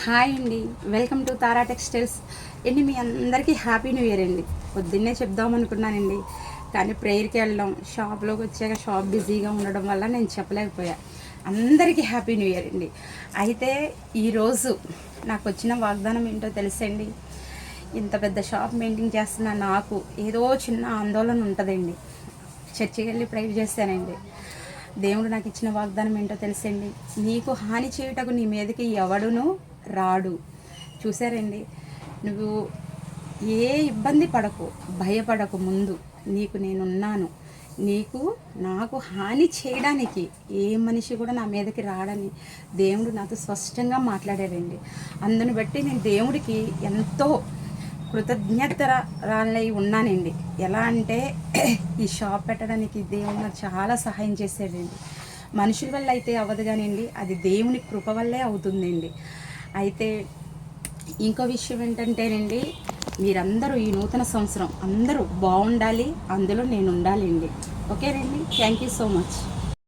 Hi అండి, welcome to Tara textiles అండి. మీ అందరికీ హ్యాపీ న్యూ ఇయర్ అండి. పొద్దున్నే చెప్దాం అనుకున్నానండి, కానీ ప్రేయర్కి వెళ్ళడం, షాప్లోకి వచ్చాక షాప్ బిజీగా ఉండడం వల్ల నేను చెప్పలేకపోయా. అందరికీ హ్యాపీ న్యూ ఇయర్ అండి. అయితే ఈరోజు నాకు వచ్చిన వాగ్దానం ఏంటో తెలుసండి. ఇంత పెద్ద షాప్ మెయింటైన్ చేస్తున్న నాకు ఏదో చిన్న ఆందోళన ఉంటుందండి. చర్చికి వెళ్ళి ప్రేయర్ చేశానండి. దేవుడు నాకు ఇచ్చిన వాగ్దానం ఏంటో తెలుసండి. నీకు హాని చేయుటకు నీ మీదకి ఎవడును రాడు. చూసారండి, నువ్వు ఏ ఇబ్బంది పడకు, భయపడకు. ముందు నీకు నేనున్నాను. నాకు హాని చేయడానికి ఏ మనిషి కూడా నా మీదకి రాడని దేవుడు నాతో స్పష్టంగా మాట్లాడారండి. అందుని బట్టి నేను దేవుడికి ఎంతో కృతజ్ఞతరాలై ఉన్నానండి. ఎలా అంటే ఈ షాప్ పెట్టడానికి దేవుడు నాకు చాలా సహాయం చేశాడండి. మనుషుల వల్ల అయితే అవ్వదు కానివ్వండి, అది దేవుని కృప వల్లే అవుతుందండి. అయితే ఇంకో విషయం ఏంటంటేనండి, మీరందరూ ఈ నూతన సంవత్సరం అందరూ బాగుండాలి, అందులో నేను ఉండాలండి. ఓకేనండి, థ్యాంక్ యూ సో మచ్.